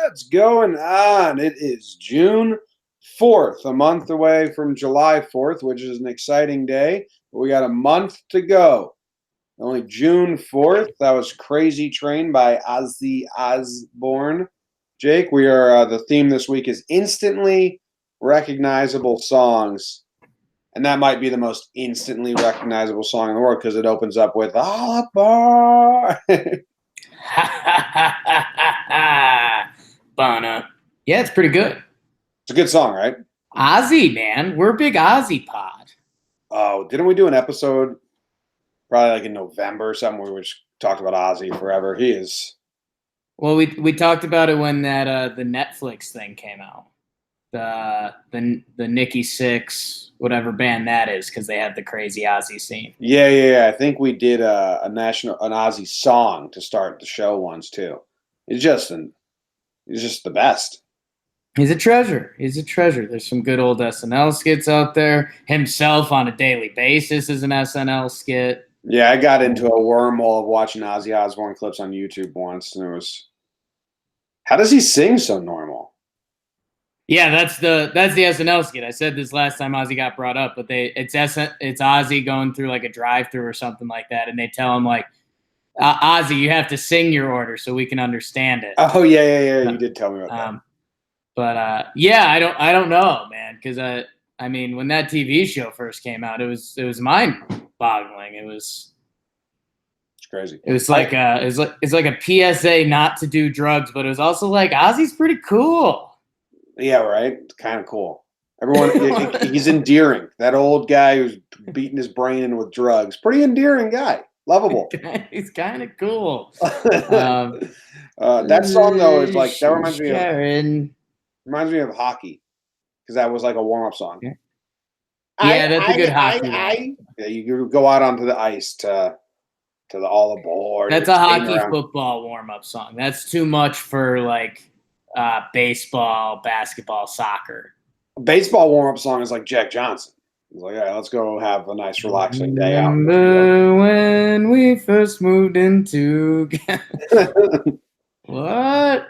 What's going on? It is June 4th, a month away from July 4th, which is an exciting day. But we got a month to go. Only June 4th. That was Crazy Train by Ozzy Osbourne. Jake, we are the theme this week is instantly recognizable songs. And that might be the most instantly recognizable song in the world because it opens up with Akbar. Yeah, it's pretty good. It's a good song, right? Ozzy, man. We're a big Ozzy pod. Oh, didn't we do an episode probably like in November or something where we just talked about Ozzy forever? He is. Well, we talked about it when that the Netflix thing came out. The Nikki Sixx, whatever band that is, because they had the crazy Ozzy scene. Yeah. I think we did an Ozzy song to start the show once too. He's just the best. He's a treasure. There's some good old SNL skits out there. Himself on a daily basis is an SNL skit. Yeah, I got into a wormhole of watching Ozzy Osbourne clips on YouTube once, and it was, how does he sing so normal? Yeah, that's the SNL skit. I said this last time Ozzy got brought up, but it's Ozzy going through like a drive-through or something like that, and they tell him like, Ozzy, you have to sing your order so we can understand it. Oh yeah. You did tell me about that. But yeah, I don't know, man, because I mean, when that TV show first came out, it was mind-boggling. It's crazy. It was like it's like a PSA not to do drugs, but it was also like Ozzy's pretty cool. Yeah, right. It's kind of cool. Everyone, he's endearing. That old guy who's beating his brain in with drugs, pretty endearing guy. Lovable. He's kind of cool. That song though is like that reminds me of hockey because that was like a warm up song. Yeah, that's a good hockey. Yeah, you go out onto the ice to the all aboard. That's a hockey football warm up song. That's too much for like baseball, basketball, soccer. A baseball warm up song is like Jack Johnson. He's like, all right, let's go have a nice relaxing day out. Remember when we first moved into What?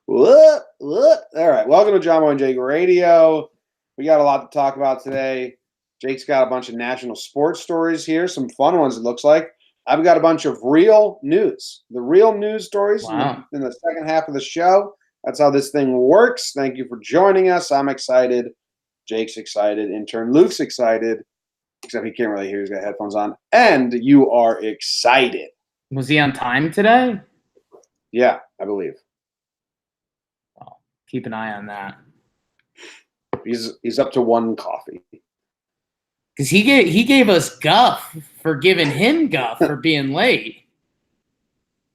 What? All right. Welcome to Jomboy and Jake Radio. We got a lot to talk about today. Jake's got a bunch of national sports stories here, some fun ones, it looks like. I've got a bunch of real news. The real news stories in the second half of the show. That's how this thing works. Thank you for joining us. I'm excited. Jake's excited. Intern Luke's excited. Except he can't really hear. He's got headphones on. And you are excited. Was he on time today? Yeah, I believe. Well, keep an eye on that. He's up to one coffee. Because he gave us guff for giving him guff for being late.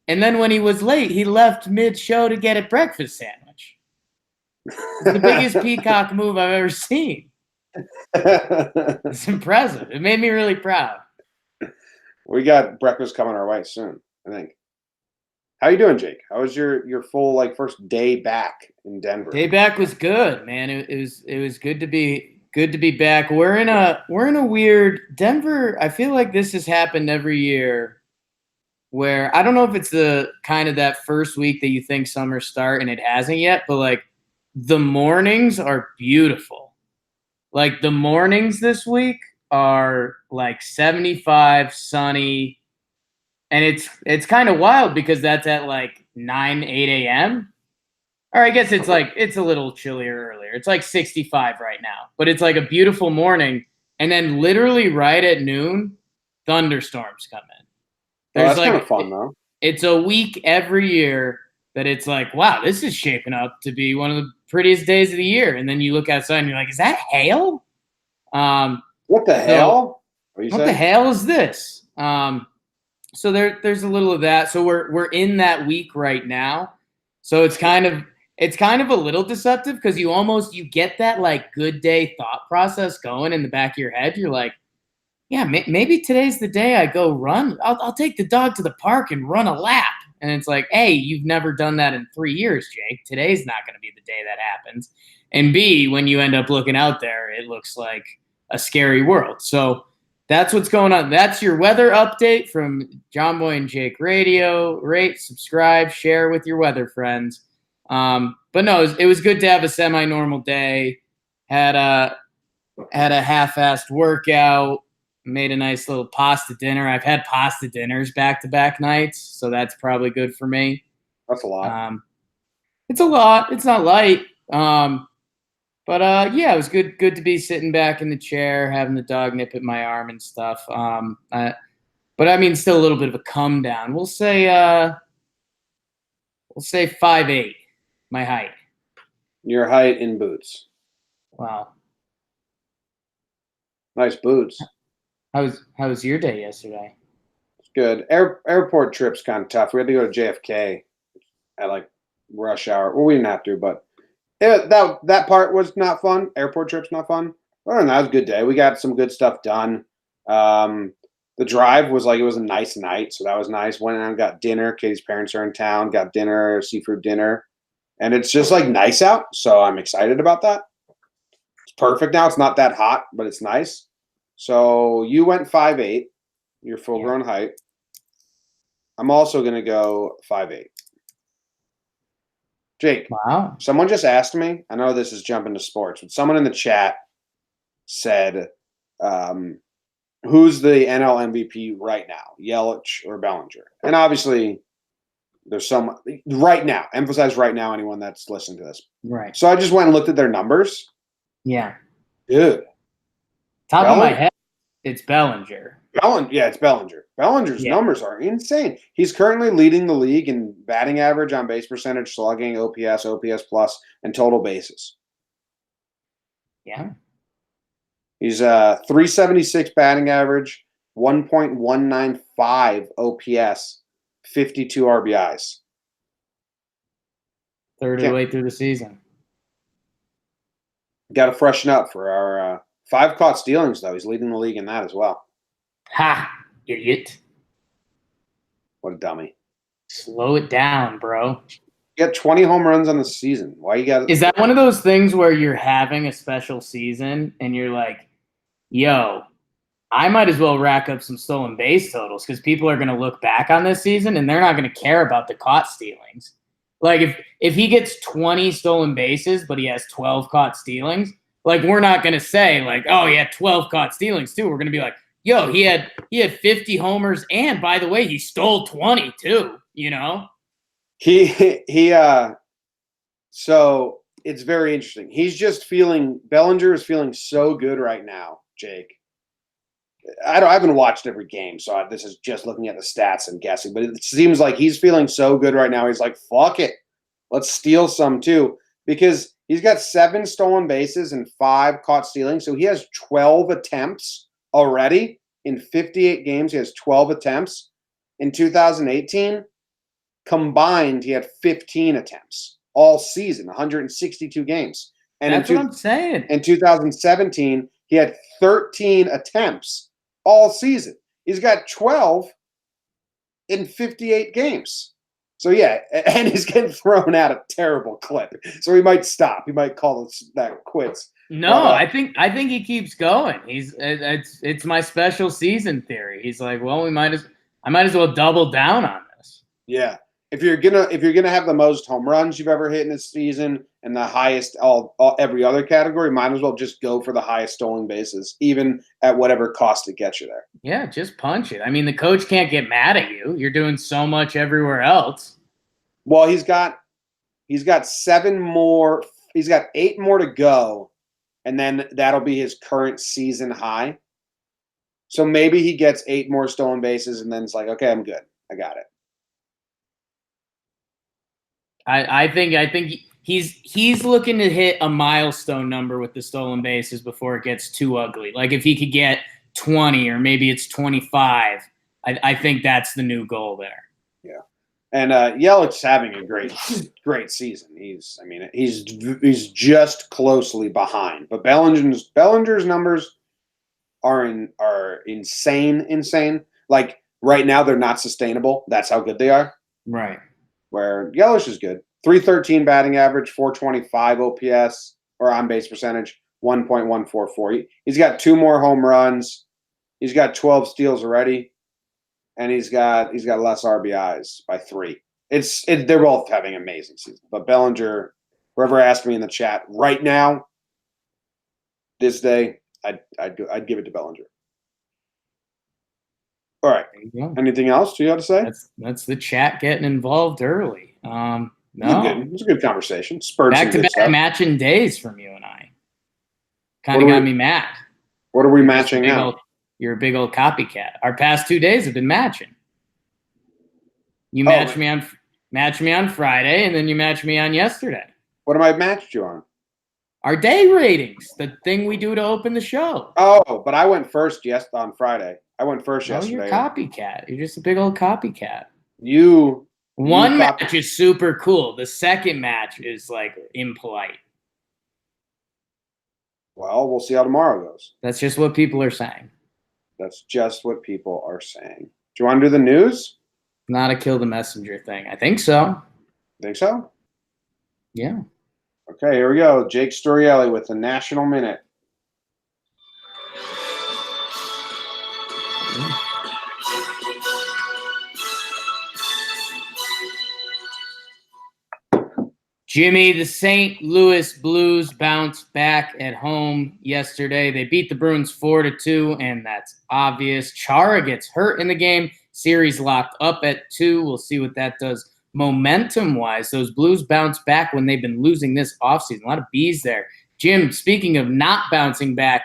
And then when he was late, he left mid-show to get a breakfast sandwich. It's the biggest peacock move I've ever seen. It's impressive. It made me really proud. We got breakfast coming our way soon, I think. How you doing, Jake? How was your full first day back in Denver? Day back was good, man. It was good to be back. We're in a weird Denver. I feel like this has happened every year where I don't know if it's the kind of that first week that you think summer start and it hasn't yet, but like the mornings are beautiful. Like the mornings this week are like 75, sunny, and it's kind of wild because that's at like 8 a.m. Or I guess it's a little chillier earlier. It's like 65 right now, but it's like a beautiful morning. And then literally right at noon, thunderstorms come in. That's kind of fun though. It's a week every year that it's like, wow, this is shaping up to be one of the prettiest days of the year. And then you look outside and you're like, is that hail? What the hell? What the hell is this? So there's a little of that. So we're in that week right now. So it's kind of a little deceptive because you get that like good day thought process going in the back of your head. You're like, yeah, maybe today's the day I go run. I'll take the dog to the park and run a lap. And it's like, A, you've never done that in 3 years, Jake. Today's not going to be the day that happens. And B, when you end up looking out there, it looks like a scary world. So that's what's going on. That's your weather update from Jomboy and Jake Radio. Rate, subscribe, share with your weather friends. But no, it was good to have a semi-normal day. Had a half-assed workout. Made a nice little pasta dinner. I've had pasta dinners back-to-back nights, so that's probably good for me. That's a lot. It's a lot. It's not light. But yeah, it was good to be sitting back in the chair, having the dog nip at my arm and stuff. But I mean, still a little bit of a come down. We'll say 5'8", my height. Your height in boots. Wow. Nice boots. How was your day yesterday? It's good. Airport trip's kind of tough. We had to go to JFK at like rush hour. Well, we didn't have to, but that part was not fun. Airport trip's not fun. Other than that, it was a good day. We got some good stuff done. The drive was like, it was a nice night, so that was nice. Went out and got dinner. Katie's parents are in town. Got dinner, seafood dinner, and it's just like nice out. So I'm excited about that. It's perfect now. It's not that hot, but it's nice. So you went 5'8", your full-grown height. I'm also going to go 5'8". Jake, wow. Someone just asked me, I know this is jumping to sports, but someone in the chat said, who's the NL MVP right now, Yelich or Bellinger? And obviously, there's some – right now. Emphasize right now, anyone that's listening to this. Right. So I just went and looked at their numbers. Yeah. Dude. Top of my head, it's Bellinger. Yeah, it's Bellinger. Bellinger's numbers are insane. He's currently leading the league in batting average, on base percentage, slugging, OPS, OPS plus, and total bases. Yeah. He's 376 batting average, 1.195 OPS, 52 RBIs. Third of the way through the season. Got to freshen up for our 5 caught stealings, though. He's leading the league in that as well. Ha! Idiot. What a dummy. Slow it down, bro. You got 20 home runs on the season. Why you got? Is that one of those things where you're having a special season and you're like, yo, I might as well rack up some stolen base totals because people are going to look back on this season and they're not going to care about the caught stealings. Like if he gets 20 stolen bases, but he has 12 caught stealings, like we're not going to say like, oh, he had 12 caught stealings too. We're going to be like, yo, he had 50 homers, and by the way, he stole 20 too, you know? So it's very interesting. Bellinger is feeling so good right now, Jake. I haven't watched every game, so this is just looking at the stats and guessing, but it seems like he's feeling so good right now. He's like, fuck it. Let's steal some too, because he's got 7 stolen bases and 5 caught stealing. So he has 12 attempts already in 58 games. He has 12 attempts. In 2018, combined, he had 15 attempts all season, 162 games. And that's what I'm saying. In 2017, he had 13 attempts all season. He's got 12 in 58 games. So, yeah, and he's getting thrown out a terrible clip. So he might stop. He might call that quits. No, I think he keeps going. It's my special season theory. He's like, well, I might as well double down on this. Yeah. If you're gonna have the most home runs you've ever hit in a season and the highest every other category, might as well just go for the highest stolen bases, even at whatever cost it gets you there. Yeah, just punch it. I mean, the coach can't get mad at you. You're doing so much everywhere else. Well, he's got 7 more. He's got 8 more to go, and then that'll be his current season high. So maybe he gets 8 more stolen bases, and then it's like, okay, I'm good. I got it. I think he's looking to hit a milestone number with the stolen bases before it gets too ugly. Like if he could get 20 or maybe it's 25, I think that's the new goal there. Yeah. And Yelich's having a great season. He's just closely behind. But Bellinger's numbers are insane. Like right now, they're not sustainable. That's how good they are. Right. Where Yelich is good. 313 batting average, 425 OPS or on base percentage, 1.144. He's got 2 more home runs. He's got 12 steals already. And he's got less RBIs by 3. They're both having amazing seasons. But Bellinger, whoever asked me in the chat right now, this day, I'd give it to Bellinger. All right. Anything else you got to say? That's the chat getting involved early. No, it was a good conversation. Spurred back-to-back matching days from you and I. Kind of got me mad. What are we matching now? You're a big old copycat. Our past 2 days have been matching. You matched me on Friday, and then you matched me on yesterday. What am I matched you on? Our day ratings, the thing we do to open the show. Oh, but I went first on Friday. I went first yesterday. You're a copycat. You're just a big old copycat. One match is super cool. The second match is like impolite. Well, we'll see how tomorrow goes. That's just what people are saying. That's just what people are saying. Do you want to do the news? Not a kill the messenger thing. I think so. Think so? Yeah. Okay, here we go. Jake Storielli with the National Minute. Jimmy, the St. Louis Blues bounced back at home yesterday. They beat the Bruins 4-2, and that's obvious. Chara gets hurt in the game. Series locked up at 2. We'll see what that does momentum-wise. Those Blues bounce back when they've been losing this offseason. A lot of B's there. Jim, speaking of not bouncing back,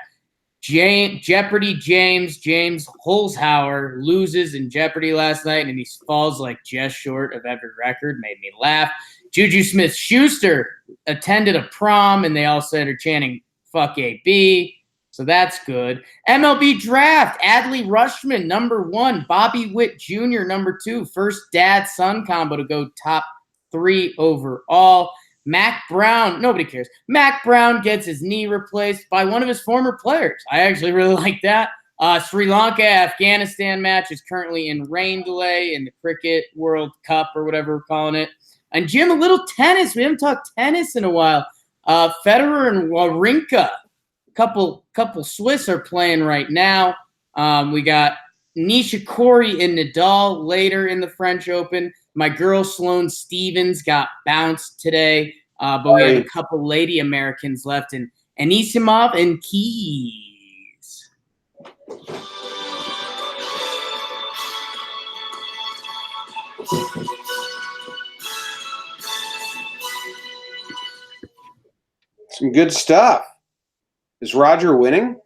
Jeopardy James Holzhauer loses in Jeopardy last night, and he falls like just short of every record. Made me laugh. Juju Smith-Schuster attended a prom, and they all started chanting, fuck AB. So that's good. MLB Draft, Adley Rutschman, number 1. Bobby Witt Jr., number 2. First dad-son combo to go top 3 overall. Mac Brown, nobody cares. Mac Brown gets his knee replaced by one of his former players. I actually really like that. Sri Lanka-Afghanistan match is currently in rain delay in the Cricket World Cup or whatever we're calling it. And Jim, a little tennis. We haven't talked tennis in a while. Federer and Wawrinka, couple Swiss are playing right now. We got Nishikori and Nadal later in the French Open. My girl Sloane Stevens got bounced today, but we have a couple lady Americans left, and Anisimov and Keys. Some good stuff. Is Roger winning?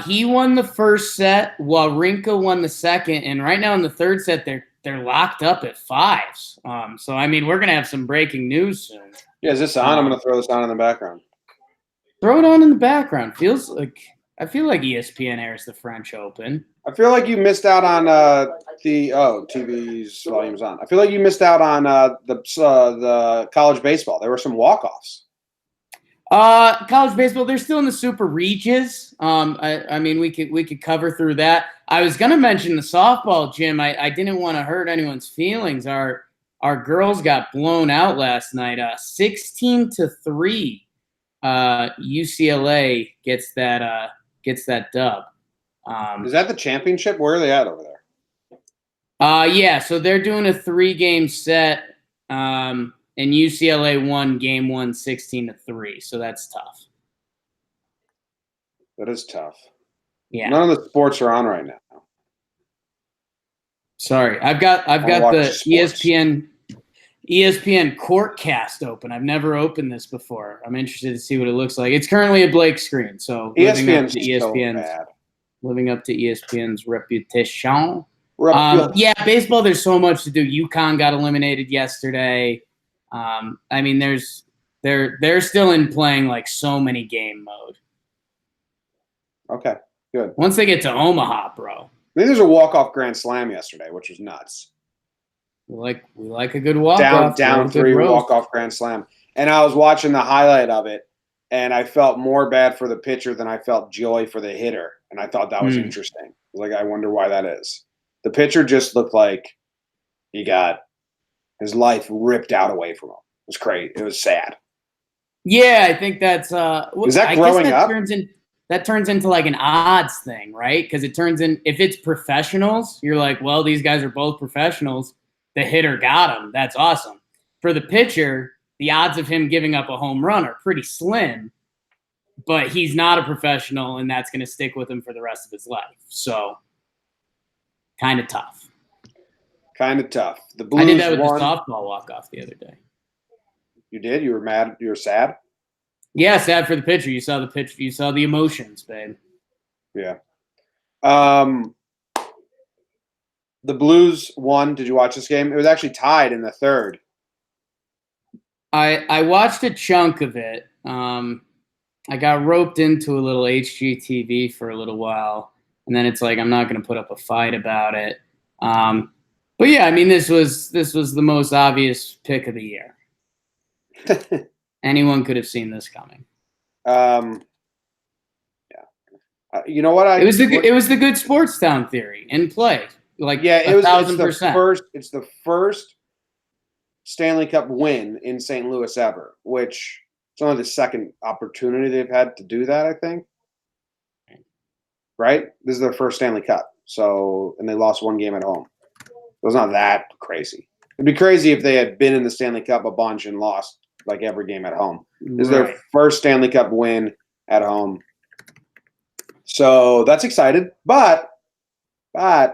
He won the first set, Wawrinka won the second, and right now in the third set they're locked up at 5s. So I mean we're gonna have some breaking news soon. Yeah, is this on? I'm gonna throw this on in the background. Throw it on in the background. I feel like ESPN airs the French Open. I feel like you missed out on TV's volume's on. I feel like you missed out on the college baseball. There were some walk-offs. College baseball, they're still in the Super Reaches. I mean, we could cover through that. I was gonna mention the softball, Jim. I didn't want to hurt anyone's feelings. Our girls got blown out last night. 16-3. UCLA gets that dub. Is that the championship? Where are they at over there? Yeah, so they're doing a 3-game set. And UCLA won game 1 16-3, so that's tough. That is tough. Yeah. None of the sports are on right now. Sorry. I've got the ESPN Courtcast open. I've never opened this before. I'm interested to see what it looks like. It's currently a blank screen, so living up to ESPN's reputation. Yeah, baseball, there's so much to do. UConn got eliminated yesterday. I mean, they're still in playing like so many game mode. Okay, good. Once they get to Omaha, bro. I think there's a walk-off grand slam yesterday, which was nuts. We like a good walk-off. Down 3 walk-off grand slam. And I was watching the highlight of it, and I felt more bad for the pitcher than I felt joy for the hitter. And I thought that was interesting. Like, I wonder why that is. The pitcher just looked like he got his life ripped out away from him. It was crazy. It was sad. Yeah, I think that's is that growing up? That turns into like an odds thing, right? Because it turns in, if it's professionals, you're like, well, these guys are both professionals. The hitter got him. That's awesome. For the pitcher, the odds of him giving up a home run are pretty slim, but he's not a professional, and that's going to stick with him for the rest of his life. So, kind of tough. Kind of tough. The Blues I did that with won. the softball walk-off the other day. You did? You were mad? You were sad? Yeah, sad for the pitcher. You saw the pitch. You saw the emotions, babe. Yeah. The Blues won. Did you watch this game? It was actually tied in the third. I watched a chunk of it. I got roped into a little HGTV for a little while, and then it's like I'm not going to put up a fight about it. But yeah, I mean, this was the most obvious pick of the year. Anyone could have seen this coming. Yeah. You know what? It was the good sports town theory in play. Like, yeah, it was 1,000%. It's the first Stanley Cup win in St. Louis ever, which it's only the second opportunity they've had to do that, I think. Right? This is their first Stanley Cup. So, and they lost 1 game at home. It was not that crazy. It'd be crazy if they had been in the Stanley Cup a bunch and lost like every game at home. This is their first Stanley Cup win at home. So that's excited, but I'm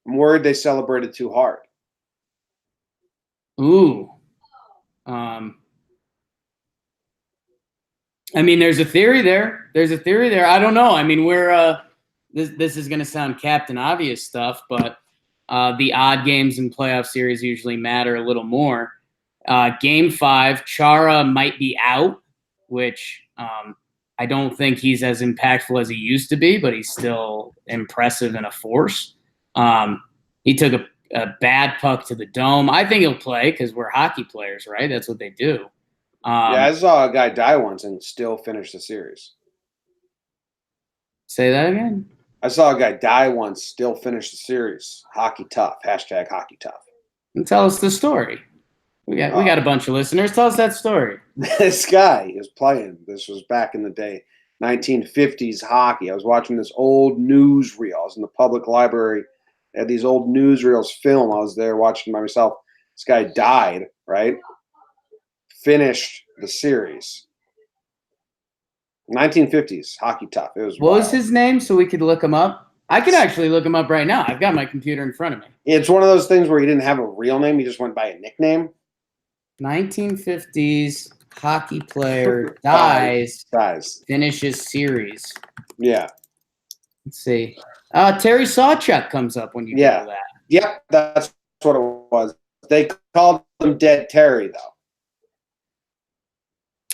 worried they celebrated too hard. Ooh. I mean, there's a theory there. I don't know. I mean, we're this is going to sound Captain Obvious stuff, but the odd games in playoff series usually matter a little more. Game 5, Chara might be out, which I don't think he's as impactful as he used to be, but he's still impressive and a force. He took a bad puck to the dome. I think he'll play because we're hockey players, right? That's what they do. Yeah, I saw a guy die once and still finish the series. Say that again? I saw a guy die once, still finish the series. Hockey tough. Hashtag hockey tough. And tell us the story. We got a bunch of listeners. Tell us that story. This guy is playing. This was back in the day, 1950s hockey. I was watching this old newsreel. I was in the public library. They had these old newsreels film. I was there watching by myself. This guy died, right? Finished the series. 1950s hockey tough. It was. What wild. was his name so we could look him up? I could actually look him up right now. I've got my computer in front of me. It's one of those things where he didn't have a real name. He just went by a nickname. 1950s hockey player dies. Finishes series. Yeah. Let's see. Terry Sawchuk comes up when you Google that. Yep, that's what it was. They called him Dead Terry,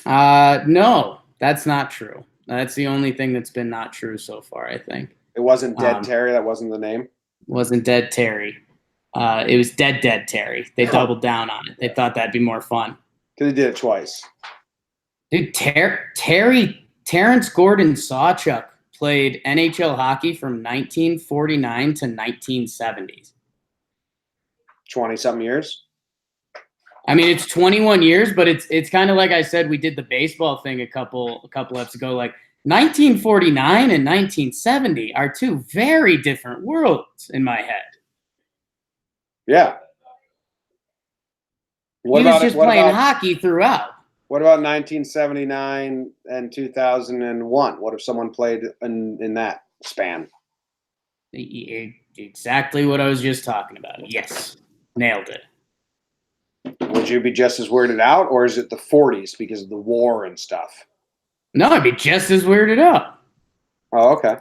though. No, that's not true. That's the only thing that's been not true so far, I think. It wasn't Dead Terry. That wasn't the name. Wasn't Dead Terry. It was Dead Terry. They doubled down on it. They thought that'd be more fun. Because he did it twice. Dude, Terrence Gordon Sawchuk played NHL hockey from 1949 to 1970s. 20-something years? I mean, it's 21 years, but it's kind of like I said, we did the baseball thing a couple episodes ago. Like 1949 and 1970 are 2 very different worlds in my head. Yeah. He was just playing hockey throughout. What about 1979 and 2001? What if someone played in that span? Exactly what I was just talking about. Yes. Nailed it. Would you be just as weirded out, or is it the 40s because of the war and stuff? No, I'd be just as weirded out. Oh, okay.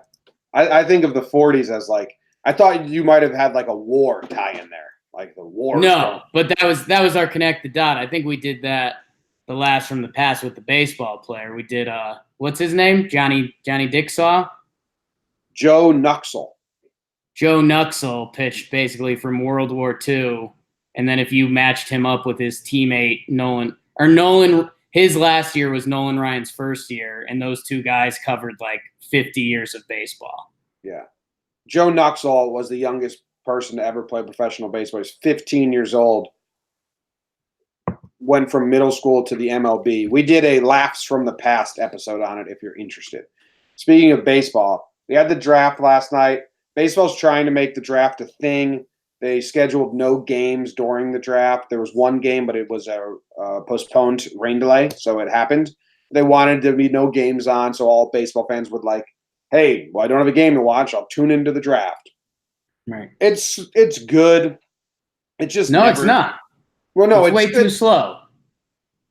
I think of the 40s as like I thought you might have had like a war tie in there, like the war. No, but that was our connect the dot. I think we did that the last from the past with the baseball player. We did what's his name? Johnny Dicksaw? Joe Nuxel. Joe Nuxel pitched basically from World War II, and then if you matched him up with his teammate Nolan, his last year was Nolan Ryan's first year, and those two guys covered like 50 years of baseball. Yeah. Joe Nuxel was the youngest person to ever play professional baseball. He's 15 years old. Went from middle school to the MLB. We did a Laughs from the Past episode on it if you're interested. Speaking of baseball, we had the draft last night. Baseball's trying to make the draft a thing. They scheduled no games during the draft. There was one game, but it was a postponed rain delay, so it happened. They wanted there to be no games on, so all baseball fans would like, hey, well, I don't have a game to watch. I'll tune into the draft. Right. It's good. It's just it's not. Well, no, it's way too slow.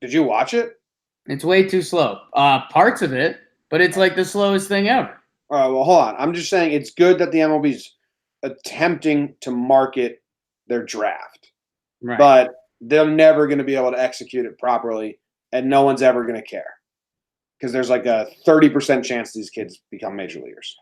Did you watch it? It's way too slow. Parts of it, but it's like the slowest thing ever. All right, well, hold on. I'm just saying it's good that the MLB's attempting to market their draft. Right. But they're never going to be able to execute it properly, and no one's ever going to care. Because there's like a 30% chance these kids become major leaguers.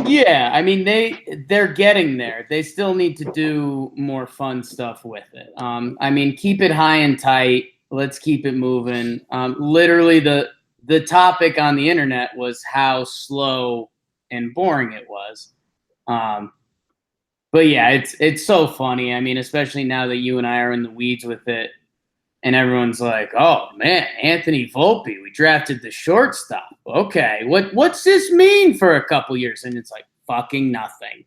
Yeah, I mean, they're getting there. They still need to do more fun stuff with it. I mean, keep it high and tight. Let's keep it moving. Literally, the topic on the internet was how slow and boring it was. But yeah, it's so funny. I mean, especially now that you and I are in the weeds with it, and everyone's like, "Oh man, Anthony Volpe, we drafted the shortstop. Okay, what's this mean for a couple years?" And it's like fucking nothing,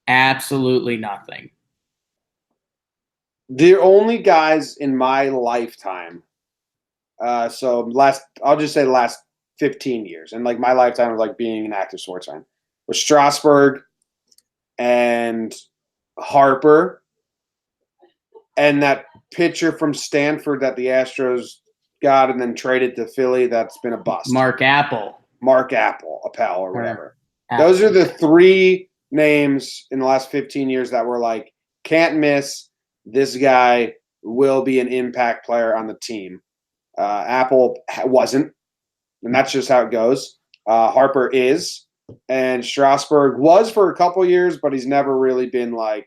absolutely nothing. The only guys in my lifetime, I'll just say the last 15 years, and like my lifetime of like being an active sports fan, was Strasburg and Harper and that pitcher from Stanford that the Astros got and then traded to Philly that's been a bust. Mark Appel, Appel or whatever. Those are the three names in the last 15 years that were like, can't miss. This guy will be an impact player on the team. Appel wasn't, and that's just how it goes. Harper is, and Strasburg was for a couple years, but he's never really been like,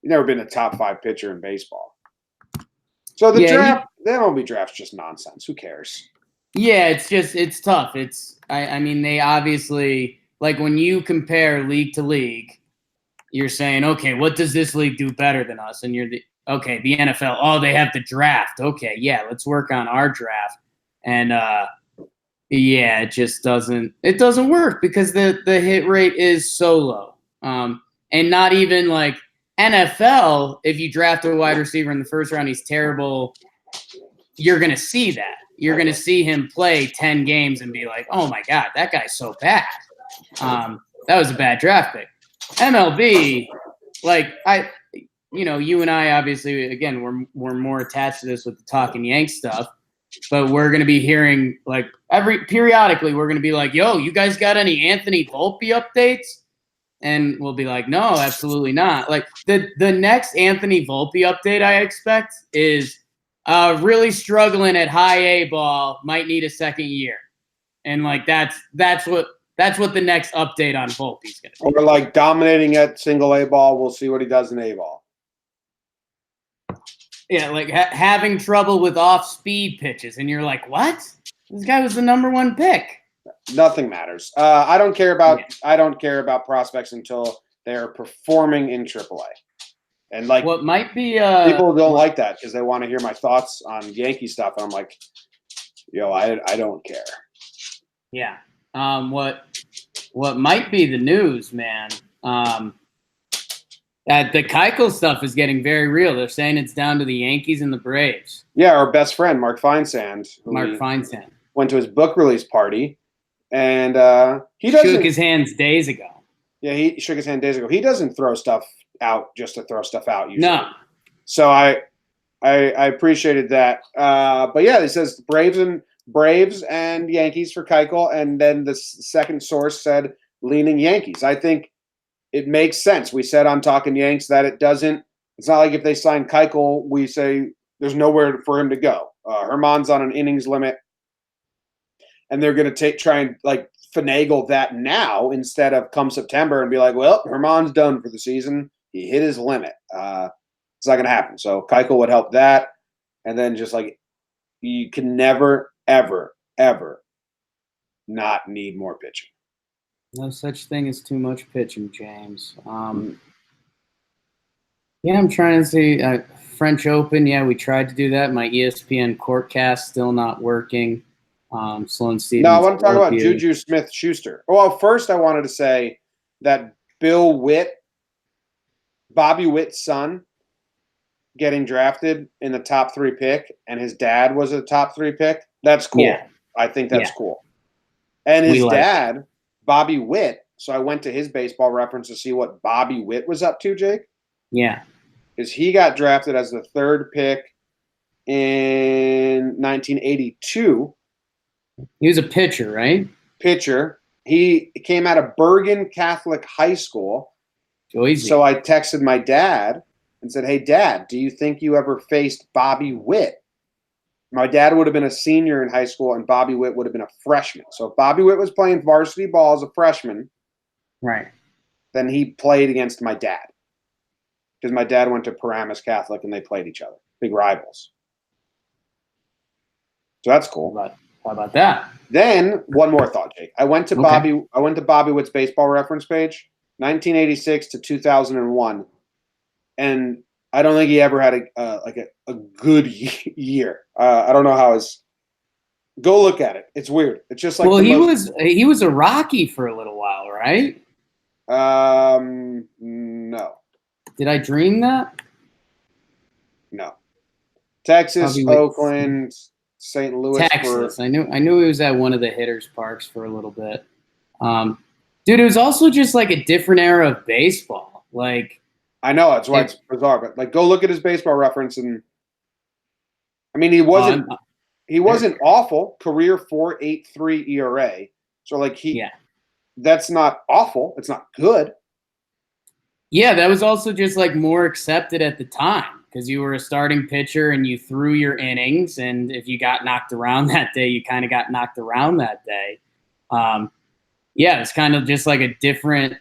he's never been a top 5 pitcher in baseball. So the MLB draft's just nonsense. Who cares? Yeah, it's tough. I mean, they obviously, like when you compare league to league, you're saying, okay, what does this league do better than us? And the NFL, oh, they have the draft. Okay, yeah, let's work on our draft. And yeah, it just doesn't work because the hit rate is so low. And not even like NFL, if you draft a wide receiver in the first round, he's terrible. You're going to see that. You're going to see him play 10 games and be like, oh my God, that guy's so bad. That was a bad draft pick. MLB, like you and I obviously, again, we're more attached to this with the Talking Yanks stuff, but we're going to be hearing like periodically we're going to be like, yo, you guys got any Anthony Volpe updates? And we'll be like, no, absolutely not. Like the next Anthony Volpe update I expect is really struggling at high A ball, might need a second year. And like that's what the next update on Volpe is going to be. Or like dominating at single A ball. We'll see what he does in A ball. Yeah, like having trouble with off-speed pitches. And you're like, what? This guy was the number 1 pick. Nothing matters. I don't care about prospects until they're performing in AAA. And like what might be people don't like that because they want to hear my thoughts on Yankee stuff. And I'm like, yo, I don't care. Yeah. What might be the news, man? That the Keuchel stuff is getting very real. They're saying it's down to the Yankees and the Braves. Yeah, our best friend Mark Feinsand. Went to his book release party, and he shook his hands days ago. Yeah, he shook his hand days ago. He doesn't throw stuff out just to throw stuff out. Usually. No. So I appreciated that. But yeah, it says Braves and Yankees for Keuchel, and then the second source said leaning Yankees. I think it makes sense. We said on Talking Yanks that it's not like if they sign Keuchel, we say there's nowhere for him to go. Herman's on an innings limit, and they're going to try and like finagle that now instead of come September and be like, well, Herman's done for the season. He hit his limit. It's not going to happen. So Keuchel would help that. And then just like you can never, ever, ever not need more pitching. No such thing as too much pitching, James. Yeah, I'm trying to see French Open. Yeah, we tried to do that. My ESPN Courtcast still not working. Sloan Stevens. No, I want to talk about Juju Smith-Schuster. Well, first I wanted to say that Bobby Witt's son, getting drafted in the top 3 pick, and his dad was a top 3 pick. That's cool. Yeah. I think that's cool. And his dad, Bobby Witt. So I went to his baseball reference to see what Bobby Witt was up to, Jake. Yeah. Because he got drafted as the 3rd pick in 1982. He was a pitcher, right? Pitcher. He came out of Bergen Catholic High School. Joyzy. So I texted my dad and said, hey, Dad, do you think you ever faced Bobby Witt? My dad would have been a senior in high school, and Bobby Witt would have been a freshman. So if Bobby Witt was playing varsity ball as a freshman, right, then he played against my dad. Because my dad went to Paramus Catholic, and they played each other. Big rivals. So that's cool. How about that? Then one more thought, Jake. I went to Bobby Witt's baseball reference page, 1986 to 2001, and I don't think he ever had a good year. I don't know how his. Go look at it. It's weird. It's just like he was a Rocky for a little while, right? No. Did I dream that? No. Texas, Oakland, St. Louis. Texas. I knew he was at one of the hitters' parks for a little bit. Dude, it was also just like a different era of baseball. Like, I know that's why it's bizarre, but like, go look at his baseball reference, and I mean, he wasn't awful. Career 4.83 ERA. So like that's not awful. It's not good. Yeah, that was also just like more accepted at the time because you were a starting pitcher and you threw your innings, and if you got knocked around that day, you kind of got knocked around that day. Yeah, it's kind of just like a different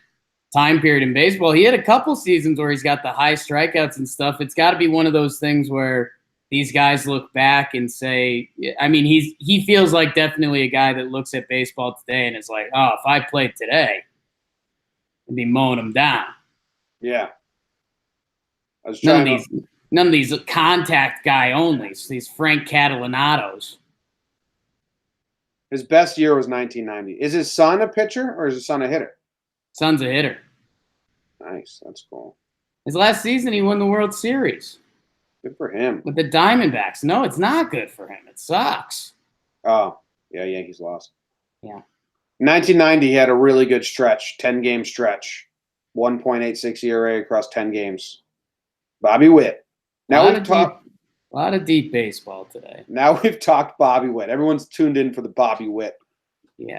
time period in baseball. He had a couple seasons where he's got the high strikeouts and stuff. It's got to be one of those things where these guys look back and say, I mean, he feels like definitely a guy that looks at baseball today and is like, oh, if I played today, I'd be mowing them down. Yeah. None of these contact guy onlys, these Frank Catalanatos. His best year was 1990. Is his son a pitcher or is his son a hitter? Son's a hitter. Nice. That's cool. His last season, he won the World Series. Good for him. With the Diamondbacks. No, it's not good for him. It sucks. Oh, yeah, Yankees lost. Yeah. 1990, he had a really good stretch, 10-game stretch, 1.86 ERA across 10 games. Bobby Witt. Now we've talked a lot of deep baseball today. Now we've talked Bobby Witt. Everyone's tuned in for the Bobby Witt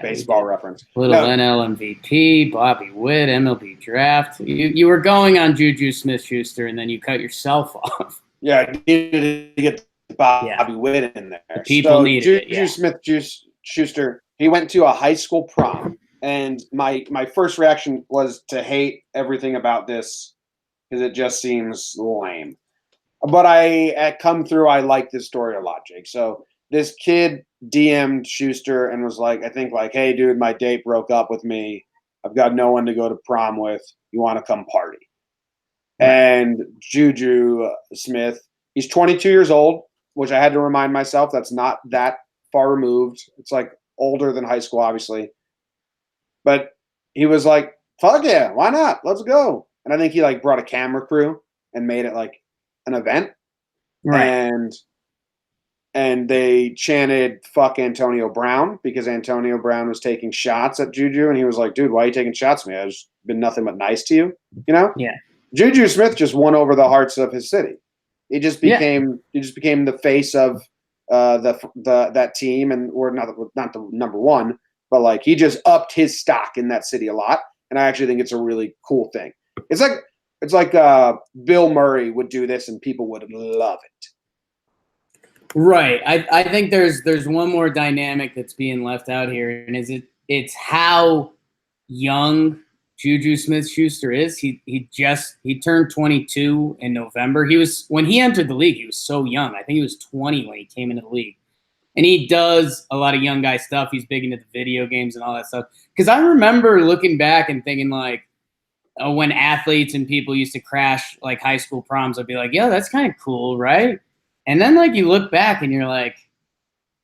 baseball reference. Little NL MVP, Bobby Witt, MLB Draft. You were going on Juju Smith-Schuster, and then you cut yourself off. Yeah, I needed to get Bobby Witt in there. The people needed it. Juju Smith-Schuster, he went to a high school prom, and my first reaction was to hate everything about this because it just seems lame. But I like this story a lot, Jake. So this kid DM'd Schuster and was like, I think like, hey, dude, my date broke up with me. I've got no one to go to prom with. You want to come party? And Juju Smith, he's 22 years old, which I had to remind myself that's not that far removed. It's like older than high school, obviously. But he was like, fuck yeah, why not? Let's go. And I think he like brought a camera crew and made it like an event. Right. And they chanted fuck Antonio Brown because Antonio Brown was taking shots at Juju. And he was like, dude, why are you taking shots at me? I've been nothing but nice to you, you know? Yeah. Juju Smith just won over the hearts of his city. He just became the face of that team, and or not the number one, but like he just upped his stock in that city a lot. and I actually think it's a really cool thing. It's like Bill Murray would do this, and people would love it. Right. I think there's one more dynamic that's being left out here, and it's how young Juju Smith-Schuster is. He turned 22 in November. When he entered the league, he was so young. I think he was 20 when he came into the league. And he does a lot of young guy stuff. He's big into the video games and all that stuff. Because I remember looking back and thinking, like, when athletes and people used to crash, like, high school proms, I'd be like, yo, that's kind of cool, right? And then, like, you look back and you're like,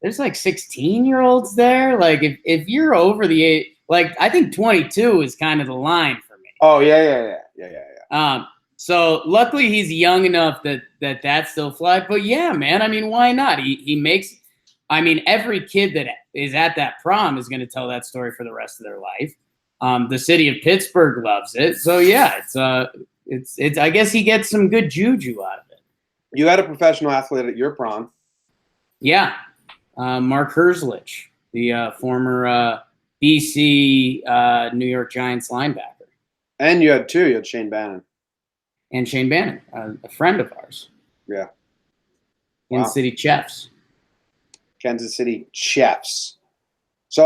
there's, like, 16-year-olds there. Like, if you're over the age, like, I think 22 is kind of the line for me. Oh, yeah. So luckily he's young enough that still flies. But yeah, man, I mean, why not? He makes – I mean, every kid that is at that prom is going to tell that story for the rest of their life. The city of Pittsburgh loves it. So yeah, it's. I guess he gets some good juju out of it. You had a professional athlete at your prom. Yeah, Mark Herzlich, the former BC New York Giants linebacker. And you had two. You had Shane Bannon. And Shane Bannon, a friend of ours. Yeah. Kansas City Chiefs. Kansas City Chiefs. So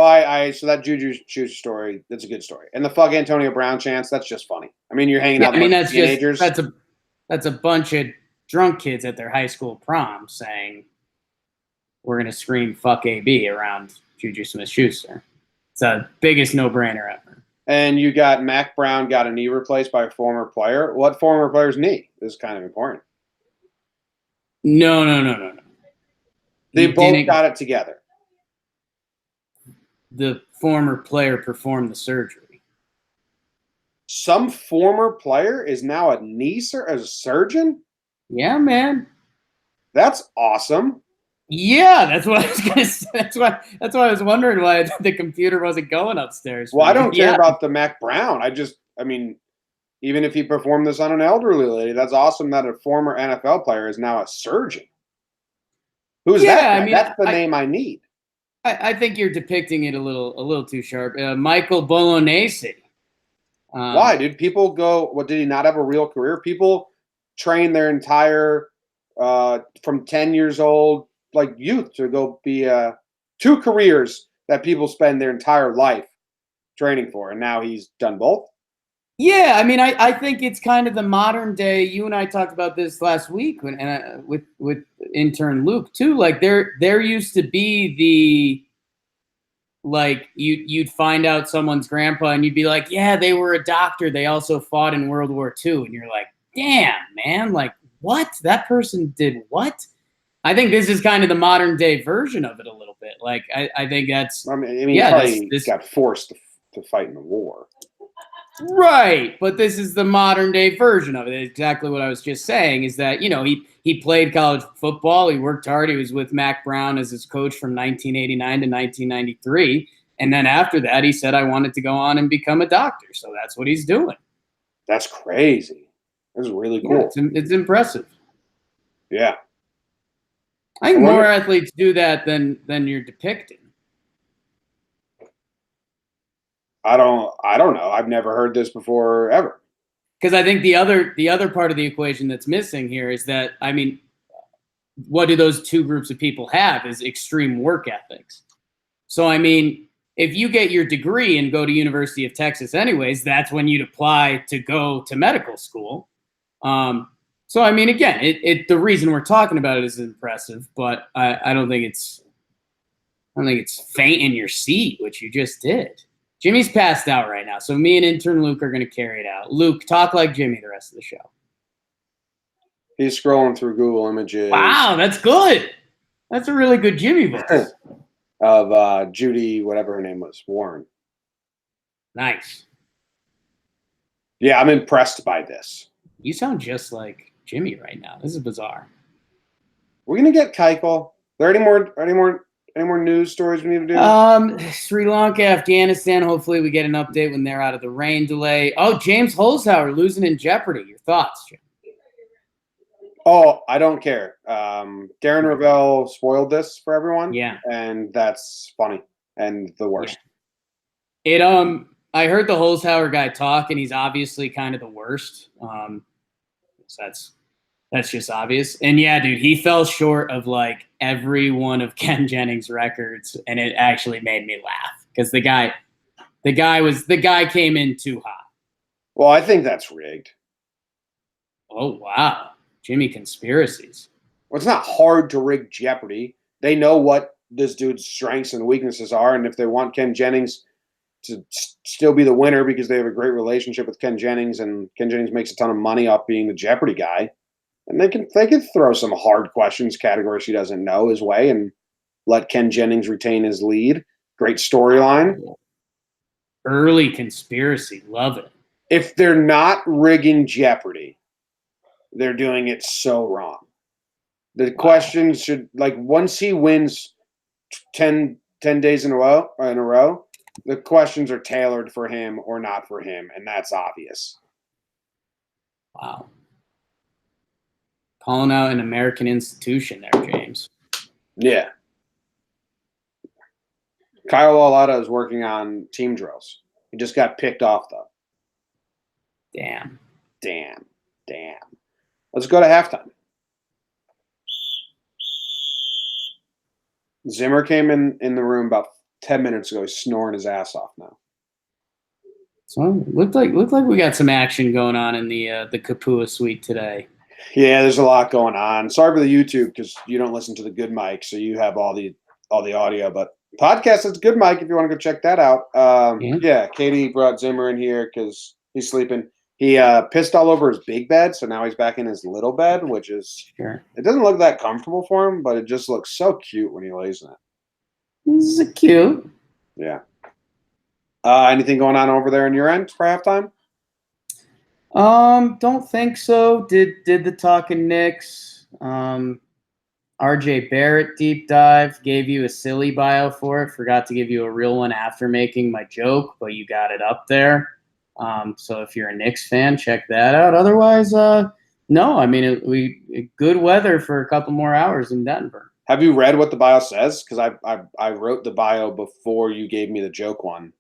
so that Juju Schuster story, that's a good story. And the fuck Antonio Brown chance, that's just funny. I mean, you're hanging out with teenagers. That's a bunch of drunk kids at their high school prom saying we're gonna scream fuck AB around Juju Smith-Schuster. It's the biggest no-brainer ever. And you got Mac Brown got a knee replaced by a former player. What former player's knee? This is kind of important. No. They both got it together. The former player performed the surgery. Some former player is now a surgeon? Yeah, man. That's awesome. Yeah, that's what I was gonna say. That's why I was wondering why the computer wasn't going upstairs. Well, I don't care about the Mac Brown. I mean, even if he performed this on an elderly lady, that's awesome that a former NFL player is now a surgeon. Who's that? I mean, that's the name I need. I think you're depicting it a little too sharp. Michael Bolognese. Why, dude? People go. What, did he not have a real career? People train their entire from 10 years old, like youth, to go be two careers that people spend their entire life training for, and now he's done both. Yeah, I mean, I think it's kind of the modern day. You and I talked about this last week with intern Luke too. Like there used to be you'd find out someone's grandpa and you'd be like, yeah, they were a doctor. They also fought in World War II, and you're like, damn, man, like what? That person did what? I think this is kind of the modern day version of it a little bit. Like I think that's. I mean, yeah, this got forced to fight in the war. Right, but this is the modern day version of it. Exactly what I was just saying is that, he played college football. He worked hard. He was with Mac Brown as his coach from 1989 to 1993. And then after that, he said, I wanted to go on and become a doctor. So that's what he's doing. That's crazy. That's really cool. Yeah, it's impressive. Yeah. I think more athletes do that than you're depicting. I don't know. I've never heard this before ever. Because I think the other part of the equation that's missing here is that, I mean, what do those two groups of people have is extreme work ethics. So, I mean, if you get your degree and go to University of Texas anyways, that's when you'd apply to go to medical school. So, I mean, again, the reason we're talking about it is impressive, but I don't think it's faint in your seat, which you just did. Jimmy's passed out right now, so me and intern Luke are going to carry it out. Luke, talk like Jimmy the rest of the show. He's scrolling through Google Images. Wow, that's good. That's a really good Jimmy voice. Of Judy, whatever her name was, Warren. Nice. Yeah, I'm impressed by this. You sound just like Jimmy right now. This is bizarre. We're going to get Keuchel. Are there any more news stories we need to do? Sri Lanka, Afghanistan. Hopefully we get an update when they're out of the rain delay. Oh, James Holzhauer losing in Jeopardy. Your thoughts, Jim? Oh, I don't care. Darren Ravel spoiled this for everyone. Yeah. And that's funny and the worst. Yeah. I heard the Holzhauer guy talk, and he's obviously kind of the worst. So that's just obvious. And yeah, dude, he fell short of like every one of Ken Jennings' records, and it actually made me laugh because the guy came in too hot. Well, I think that's rigged. Oh wow, Jimmy conspiracies. Well, it's not hard to rig Jeopardy. They know what this dude's strengths and weaknesses are, and if they want Ken Jennings to still be the winner because they have a great relationship with Ken Jennings, and Ken Jennings makes a ton of money off being the Jeopardy guy, and they can throw some hard questions, categories he doesn't know his way, and let Ken Jennings retain his lead. Great storyline. Early conspiracy, love it. If they're not rigging Jeopardy, they're doing it so wrong. The questions should, like, once he wins 10 days in a row, the questions are tailored for him or not for him, and that's obvious. Wow. Calling out an American institution there, James. Yeah. Kyle Lauletta is working on team drills. He just got picked off, though. Damn. Let's go to halftime. Zimmer came in the room about 10 minutes ago. He's snoring his ass off now. So looked like we got some action going on in the Kapua suite today. Yeah, there's a lot going on. Sorry for the YouTube because you don't listen to the good mic, so you have all the audio. But podcast is good mic if you want to go check that out. Yeah, Katie brought Zimmer in here because he's sleeping. He pissed all over his big bed, so now he's back in his little bed, which is it doesn't look that comfortable for him, but it just looks so cute when he lays in it. This is cute. Yeah. Anything going on over there on your end for halftime? Don't think so. Did the talking Knicks. RJ Barrett deep dive, gave you a silly bio for it. Forgot to give you a real one after making my joke, but you got it up there. So if you're a Knicks fan, check that out. Otherwise, no. I mean, good weather for a couple more hours in Denver. Have you read what the bio says? Because I wrote the bio before you gave me the joke one.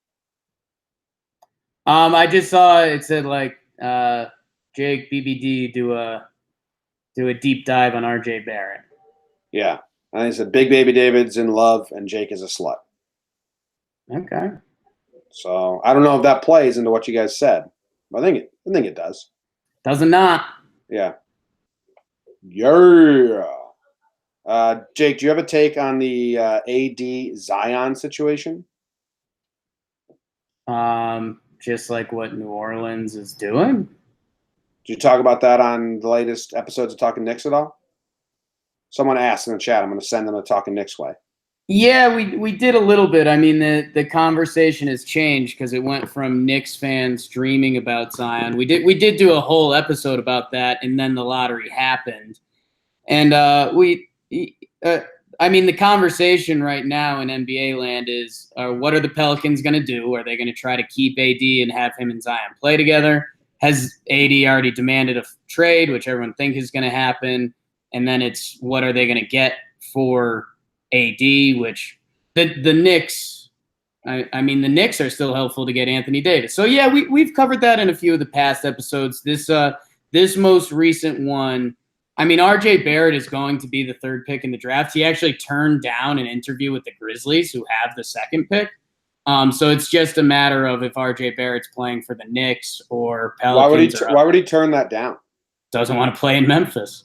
I just saw it said like Jake BBD do a deep dive on RJ Barrett. Yeah, and he said Big Baby David's in love and Jake is a slut. Okay. So I don't know if that plays into what you guys said, but I think it does. Does it not? Yeah. Jake, do you have a take on the AD Zion situation? Just like what New Orleans is doing. Did you talk about that on the latest episodes of Talking Knicks at all? Someone asked in the chat. I'm going to send them a Talking Knicks way. Yeah, we did a little bit. I mean, the conversation has changed because it went from Knicks fans dreaming about Zion. We did do a whole episode about that, and then the lottery happened. And I mean, the conversation right now in NBA land is, what are the Pelicans going to do? Are they going to try to keep AD and have him and Zion play together? Has AD already demanded a trade, which everyone thinks is going to happen? And then it's, what are they going to get for AD, which the Knicks, I mean, the Knicks are still helpful to get Anthony Davis. So, yeah, we've covered that in a few of the past episodes. This most recent one, I mean, RJ Barrett is going to be the third pick in the draft. He actually turned down an interview with the Grizzlies, who have the second pick. So it's just a matter of if RJ Barrett's playing for the Knicks or Pelicans. Why would he turn that down? Doesn't want to play in Memphis.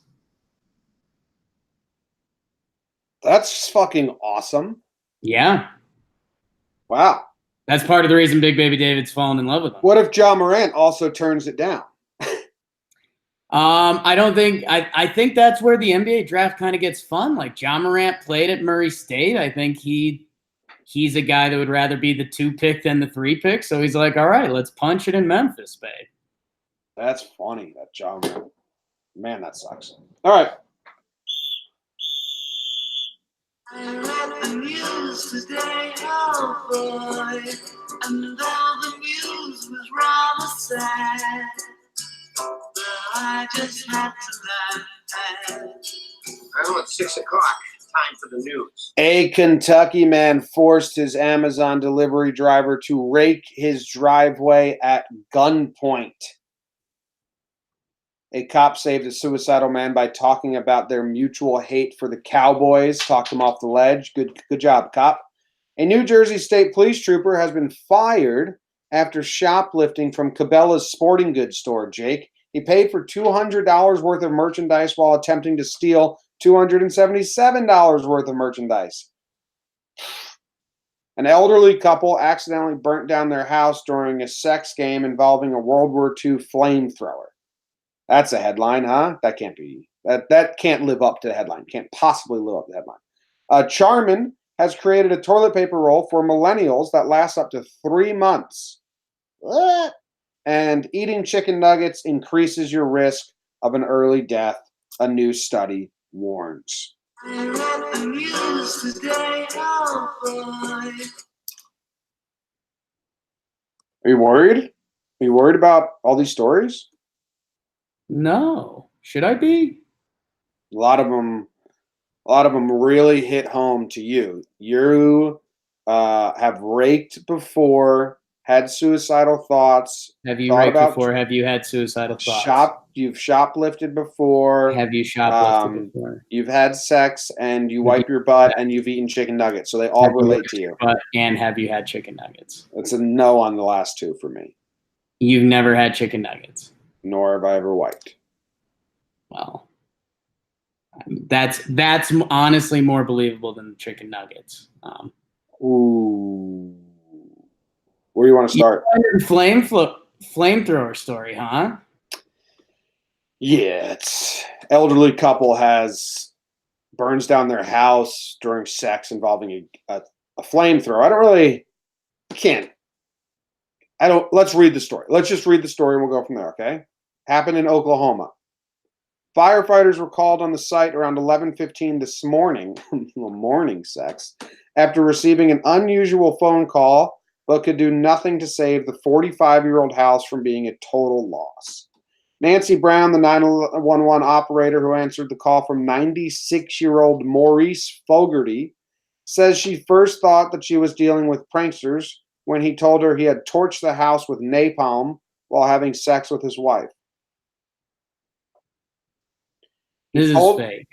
That's fucking awesome. Yeah. Wow. That's part of the reason Big Baby David's fallen in love with him. What if Ja Morant also turns it down? I don't think I think that's where the NBA draft kind of gets fun. Like, Ja Morant played at Murray State. I think he's a guy that would rather be the 2 pick than the 3 pick. So he's like, all right, let's punch it in Memphis, babe. That's funny, that Ja Morant. Man, that sucks. All right. I read the news today, oh boy, and though the news was rather sad, but I just had to laugh. Well, it's 6 o'clock. time for the news. A Kentucky man forced his Amazon delivery driver to rake his driveway at gunpoint. A cop saved a suicidal man by talking about their mutual hate for the Cowboys. Talked him off the ledge. Good job, cop. A New Jersey State police trooper has been fired after shoplifting from Cabela's sporting goods store, Jake. He paid for $200 worth of merchandise while attempting to steal $277 worth of merchandise. An elderly couple accidentally burnt down their house during a sex game involving a World War II flamethrower. That's a headline, huh? That can't be. That can't live up to the headline. Can't possibly live up to the headline. Charmin has created a toilet paper roll for millennials that lasts up to 3 months. And eating chicken nuggets increases your risk of an early death, a new study warns. I read the news today, oh boy. Are you worried? Are you worried about all these stories? No. Should I be? A lot of them really hit home to you. You have raked before, had suicidal thoughts. Have you raked before? Have you had suicidal thoughts? You've shoplifted before. Have you shoplifted before? You've had sex and you wipe your butt and you've eaten chicken nuggets. So they all relate to you. And have you had chicken nuggets? It's a no on the last two for me. You've never had chicken nuggets. Nor have I ever wiped. Well, that's honestly more believable than the chicken nuggets. Ooh. Where do you want to start? Flamethrower story, huh? Yeah, it's elderly couple burns down their house during sex involving a flamethrower. Let's read the story. Let's just read the story and we'll go from there, okay? Happened in Oklahoma. Firefighters were called on the site around 11:15 this morning, morning sex, after receiving an unusual phone call, but could do nothing to save the 45-year-old house from being a total loss. Nancy Brown, the 911 operator who answered the call from 96-year-old Maurice Fogarty, says she first thought that she was dealing with pranksters when he told her he had torched the house with napalm while having sex with his wife. This is fake.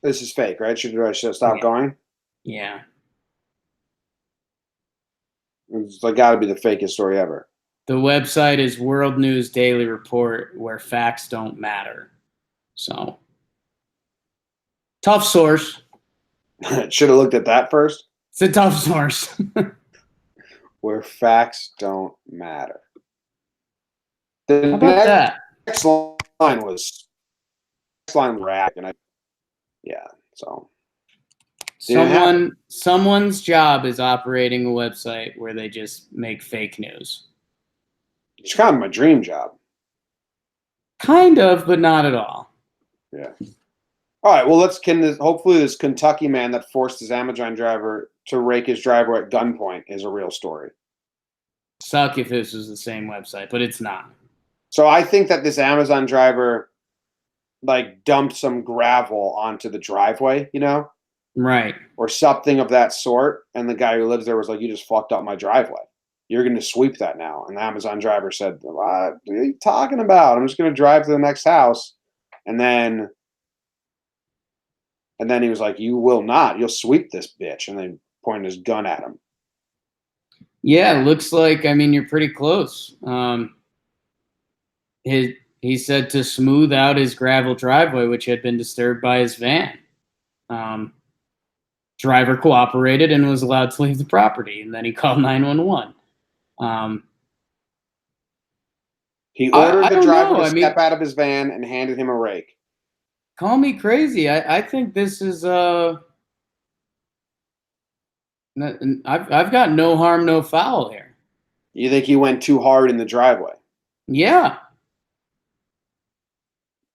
This is fake, right? Should I stop going? Yeah. It's got to be the fakest story ever. The website is World News Daily Report, where facts don't matter. So, tough source. Should have looked at that first. It's a tough source. Where facts don't matter. How about that? Next line was rack, and so. Someone's job is operating a website where they just make fake news. It's kind of my dream job. Kind of, but not at all. Yeah. All right. Well, hopefully this Kentucky man that forced his Amazon driver to rake his driveway at gunpoint is a real story. Suck if this was the same website, but it's not. So I think that this Amazon driver dumped some gravel onto the driveway, Right. Or something of that sort. And the guy who lives there was like, you just fucked up my driveway. You're going to sweep that now. And the Amazon driver said, what are you talking about? I'm just going to drive to the next house. And then he was like, you will not. You'll sweep this bitch. And then pointed his gun at him. Yeah, it looks like, you're pretty close. He said to smooth out his gravel driveway, which had been disturbed by his van. Driver cooperated and was allowed to leave the property, and then he called 911. He ordered the driver to step out of his van and handed him a rake. Call me crazy. I think this is I've got no harm, no foul here. You think he went too hard in the driveway? Yeah.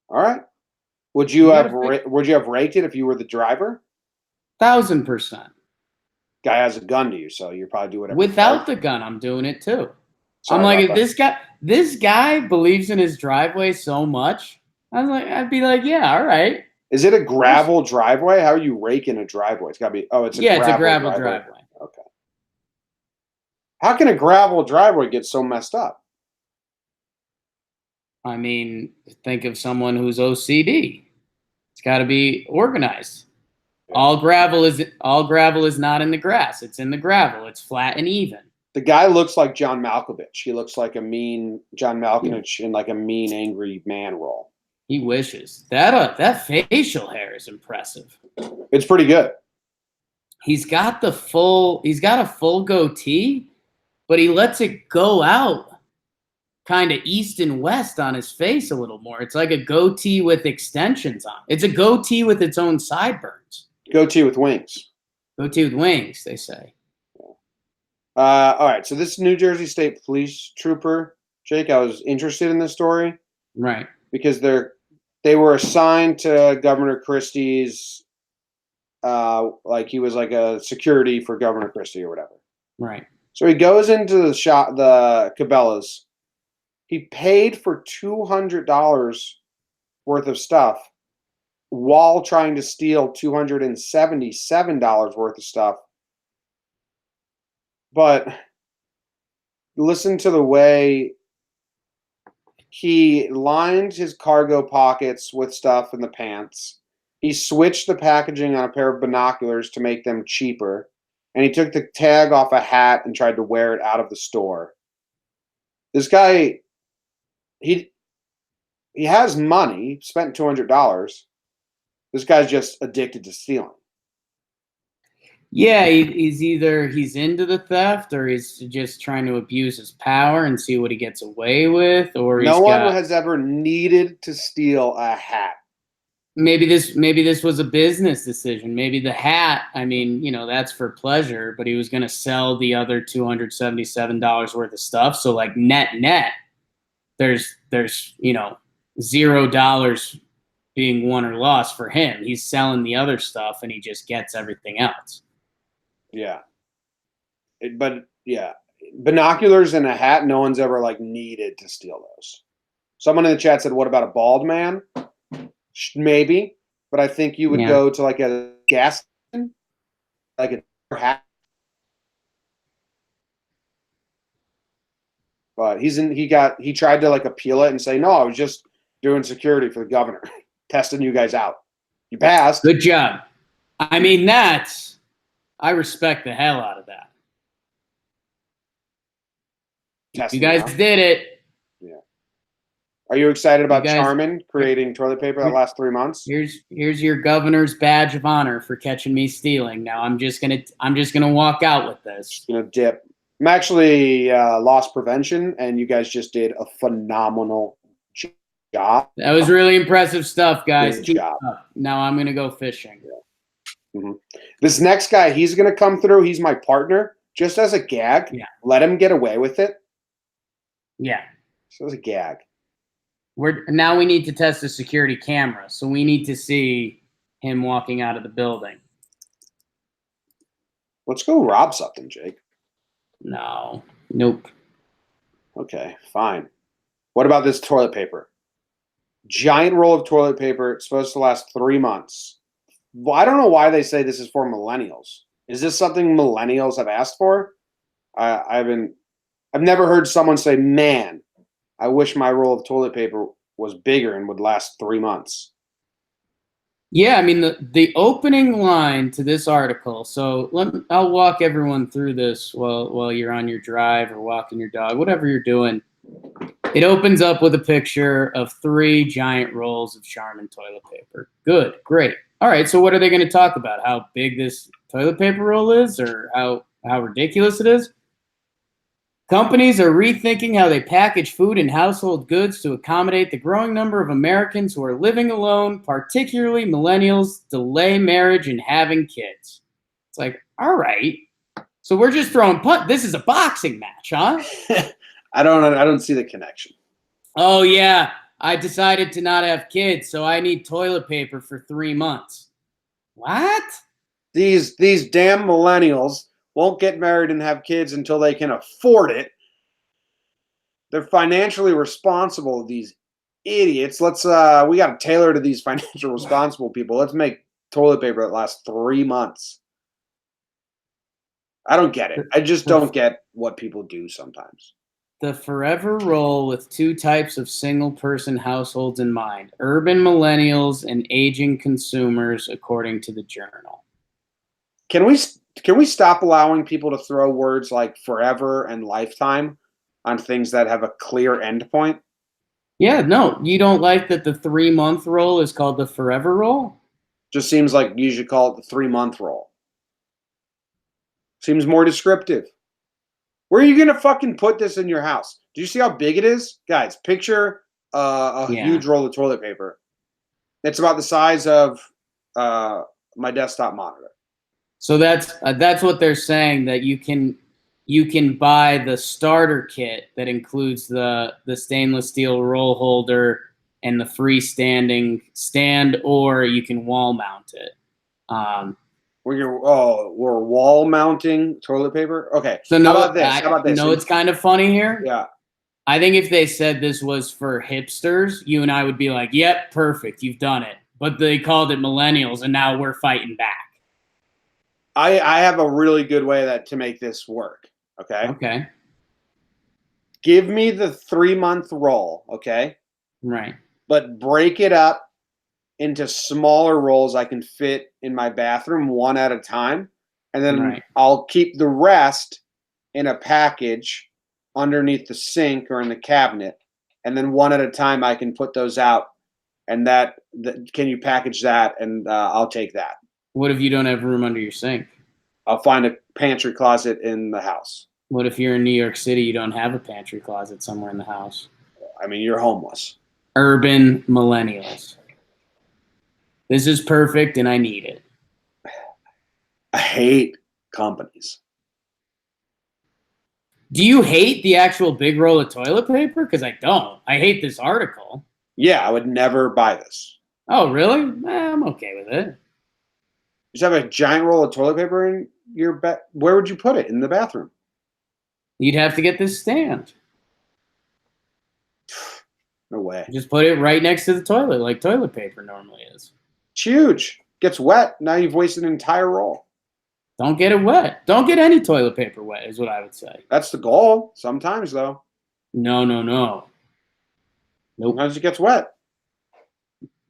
All right. Would you have raked it if you were the driver? 1,000%. Guy has a gun to you, so you probably do whatever. Without the gun, I'm doing it too. Sorry I'm like, if this guy believes in his driveway so much, I'd be like, yeah, all right. Is it a gravel driveway? How are you raking a driveway? It's got to be. Oh, it's a Yeah, gravel it's a gravel driveway. Okay. How can a gravel driveway get so messed up? I mean, think of someone who's OCD. It's got to be organized. Yeah. All gravel is not in the grass. It's in the gravel. It's flat and even. The guy looks like John Malkovich. He looks like a mean John Malkovich in like a mean, angry man role. He wishes. That facial hair is impressive. It's pretty good. He's got a full goatee, but he lets it go out kind of east and west on his face a little more. It's like a goatee with extensions on. It's a goatee with its own sideburns. Goatee with wings. Goatee with wings, they say. All right, so this New Jersey State Police trooper, Jake, I was interested in this story. Right. Because they were assigned to Governor Christie's, like he was like a security for Governor Christie or whatever. Right. So he goes into the Cabela's. He paid for $200 worth of stuff while trying to steal $277 worth of stuff. But listen to the way he lined his cargo pockets with stuff in the pants. He switched the packaging on a pair of binoculars to make them cheaper. And he took the tag off a hat and tried to wear it out of the store. This guy, he has money. He spent $200. This guy's just addicted to stealing. Yeah, he's into the theft, or he's just trying to abuse his power and see what he gets away with, or no one has ever needed to steal a hat. Maybe this was a business decision. Maybe the hat, I mean, that's for pleasure, but he was going to sell the other $277 worth of stuff. So like net, there's $0 being won or lost for him. He's selling the other stuff and he just gets everything else. Yeah. Binoculars and a hat, no one's ever like needed to steal those. Someone in the chat said, what about a bald man? Maybe, but I think you would go to like a gas station, like a hat. But he tried to like appeal it and say, no, I was just doing security for the governor, testing you guys out. You passed. Good job. I mean, I respect the hell out of that. You guys did it. Yeah. Are you excited about Charmin creating toilet paper that lasts 3 months? Here's your governor's badge of honor for catching me stealing. Now I'm just gonna walk out with this. Dip. I'm actually loss prevention, and you guys just did a phenomenal job. That was really impressive stuff, guys. Good job. Now I'm gonna go fishing. Yeah. Mm-hmm. This next guy, he's gonna come through. He's my partner, just as a gag. Yeah. Let him get away with it. Yeah. So as a gag. Now we need to test the security camera, so we need to see him walking out of the building. Let's go rob something, Jake. No. Nope. Okay, fine. What about this toilet paper? Giant roll of toilet paper. It's supposed to last 3 months. Well, I don't know why they say this is for millennials. Is this something millennials have asked for? I've never heard someone say, man, I wish my roll of toilet paper was bigger and would last 3 months. Yeah, I mean, the opening line to this article, so I'll walk everyone through this while you're on your drive or walking your dog, whatever you're doing. It opens up with a picture of 3 giant rolls of Charmin toilet paper. Good, great. All right, so what are they going to talk about? How big this toilet paper roll is, or how ridiculous it is? Companies are rethinking how they package food and household goods to accommodate the growing number of Americans who are living alone, particularly millennials, delay marriage, and having kids. It's like, all right, so we're just throwing this is a boxing match, huh? I don't see the connection. Oh yeah, I decided to not have kids, so I need toilet paper for 3 months. What? These damn millennials won't get married and have kids until they can afford it. They're financially responsible, these idiots. Let's we got to tailor to these financial responsible people. Let's make toilet paper that lasts 3 months. I don't get it. I just don't get what people do sometimes. The forever roll with 2 types of single-person households in mind: urban millennials and aging consumers, according to the Journal. Can we stop allowing people to throw words like forever and lifetime on things that have a clear endpoint? Yeah, no, you don't like that the 3-month roll is called the forever roll? Just seems like you should call it the 3-month roll. Seems more descriptive. Where are you gonna fucking put this in your house? Do you see how big it is? Guys, picture a huge roll of toilet paper. It's about the size of my desktop monitor. So that's what they're saying, that you can buy the starter kit that includes the stainless steel roll holder and the freestanding stand, or you can wall mount it. We're wall mounting toilet paper. Okay. So how about this? How about this? No, it's kind of funny here. Yeah. I think if they said this was for hipsters, you and I would be like, "Yep, perfect, you've done it." But they called it millennials, and now we're fighting back. I have a really good way to make this work. Okay. Okay. Give me the 3-month roll. Okay. Right. But break it up into smaller rolls I can fit in my bathroom one at a time. And then I'll keep the rest in a package underneath the sink or in the cabinet. And then one at a time I can put those out. And can you package that? And I'll take that. What if you don't have room under your sink? I'll find a pantry closet in the house. What if you're in New York City, you don't have a pantry closet somewhere in the house? I mean, you're homeless. Urban millennials. This is perfect, and I need it. I hate companies. Do you hate the actual big roll of toilet paper? Because I don't. I hate this article. Yeah, I would never buy this. Oh, really? I'm okay with it. Just have a giant roll of toilet paper in your bed. Where would you put it? In the bathroom? You'd have to get this stand. No way. Just put it right next to the toilet, like toilet paper normally is. It's huge. Gets wet. Now you've wasted an entire roll. Don't get it wet. Don't get any toilet paper wet, is what I would say. That's the goal. Sometimes, though. No. Nope. Sometimes it gets wet.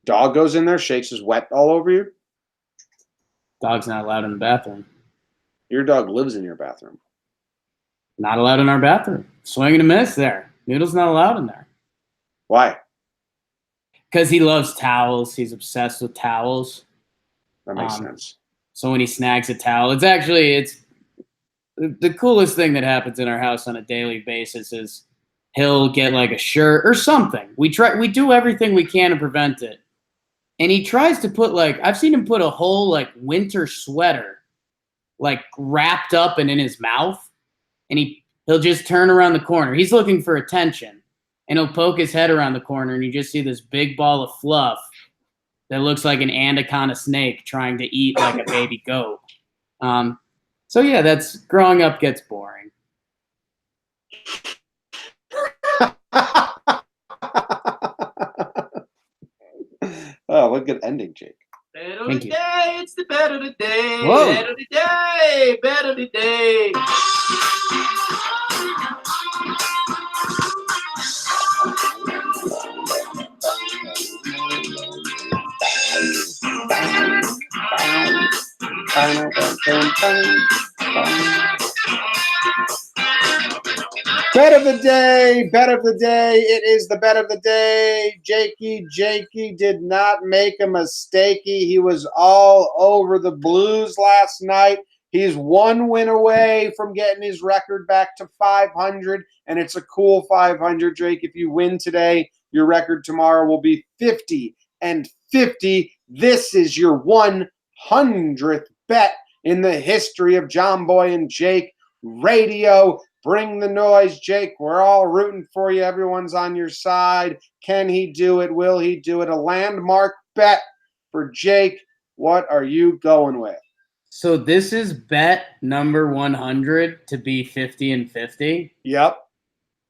Dog goes in there, shakes his wet all over you. Dog's not allowed in the bathroom. Your dog lives in your bathroom. Not allowed in our bathroom. Swing and a miss there. Noodle's not allowed in there. Why? Because he loves towels. He's obsessed with towels. That makes sense. So when he snags a towel, it's the coolest thing that happens in our house on a daily basis is he'll get like a shirt or something. We do everything we can to prevent it. And he tries to put I've seen him put a whole winter sweater wrapped up and in his mouth. And he'll just turn around the corner. He's looking for attention. And he'll poke his head around the corner and you just see this big ball of fluff that looks like an anaconda snake trying to eat like a baby goat. So yeah, that's growing up gets boring. Oh, what a good ending, Jake. Better the day, it's the better the day. Whoa. Better the day, better the day. Bet of the day, bet of the day. It is the bet of the day. Jakey did not make a mistake. He was all over the Blues last night. He's 1 win away from getting his record back to 500, and it's a cool 500, Drake. If you win today, your record tomorrow will be 50 and 50. This is your 100th bet in the history of Jomboy and Jake Radio. Bring the noise, Jake. We're all rooting for you. Everyone's on your side. Can he do it? Will he do it? A landmark bet for Jake. What are you going with? So this is bet number 100 to be 50 and 50. Yep.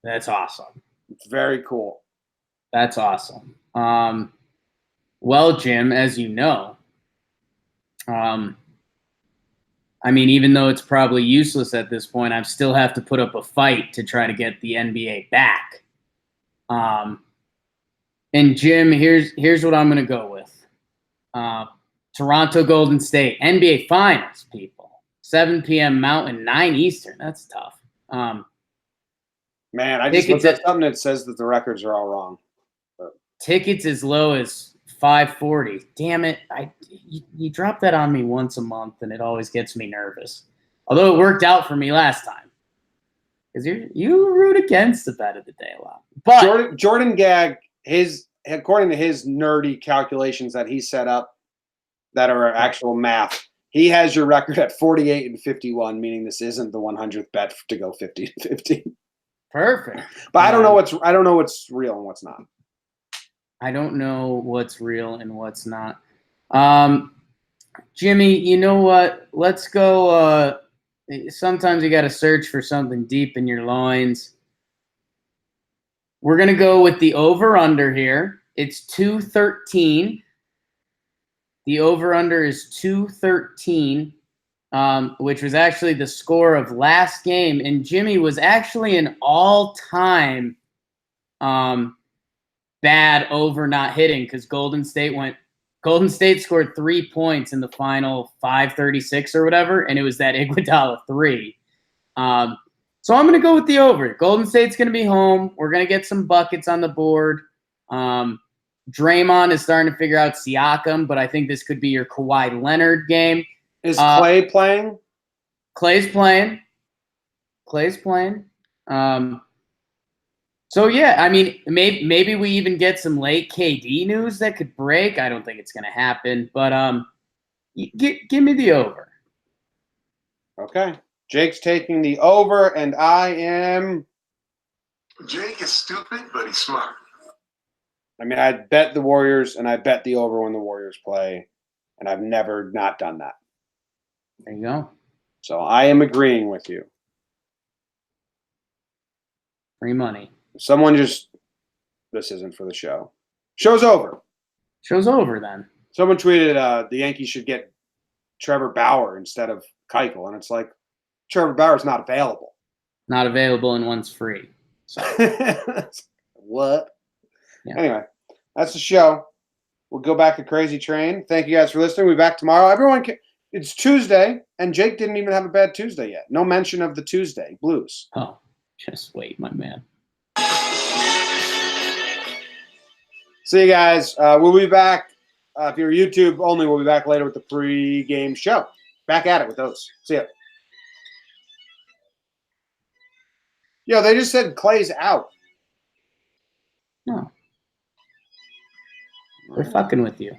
That's awesome. It's very cool. That's awesome. Well, Jim, as you know, I mean, even though it's probably useless at this point, I still have to put up a fight to try to get the NBA back. And Jim, here's what I'm going to go with. Toronto Golden State, NBA Finals, people. 7 p.m. Mountain, 9 Eastern. That's tough. Man, I just looked at something that says that the records are all wrong. Tickets as low as $540. Damn it. You drop that on me once a month, and it always gets me nervous. Although it worked out for me last time. Because you root against the bet of the day a lot. But Jordan Gag, according to his nerdy calculations that he set up that are actual math, he has your record at 48-51, meaning this isn't the 100th bet to go 50-50. Perfect. But I don't know what's real and what's not. I don't know what's real and what's not. Jimmy, you know what? Let's go. Sometimes you got to search for something deep in your loins. We're going to go with the over-under here. It's 213. The over-under is 213, which was actually the score of last game. And Jimmy was actually an all-time bad over not hitting because Golden State scored 3 points in the final 5:36 or whatever, and it was that Iguodala 3. So I'm going to go with the over. Golden State's going to be home. We're going to get some buckets on the board. Draymond is starting to figure out Siakam, but I think this could be your Kawhi Leonard game. Is Clay playing? Clay's playing. So, yeah, I mean, maybe we even get some late KD news that could break. I don't think it's going to happen, but give me the over. Okay. Jake's taking the over, and I am... Jake is stupid, but he's smart. I mean, I bet the Warriors, and I bet the over when the Warriors play, and I've never not done that. There you go. So I am agreeing with you. Free money. Someone just... This isn't for the show. Show's over. Show's over then. Someone tweeted the Yankees should get Trevor Bauer instead of Keuchel, and it's like, Trevor Bauer's not available. Not available and one's free. So. What? Yeah. Anyway, that's the show. We'll go back to Crazy Train. Thank you guys for listening. We'll be back tomorrow. Everyone, it's Tuesday, and Jake didn't even have a bad Tuesday yet. No mention of the Tuesday blues. Oh, just wait, my man. See you guys. We'll be back. If you're YouTube only, we'll be back later with the pre-game show. Back at it with those. See ya. Yo, they just said Clay's out. No. We're fucking with you.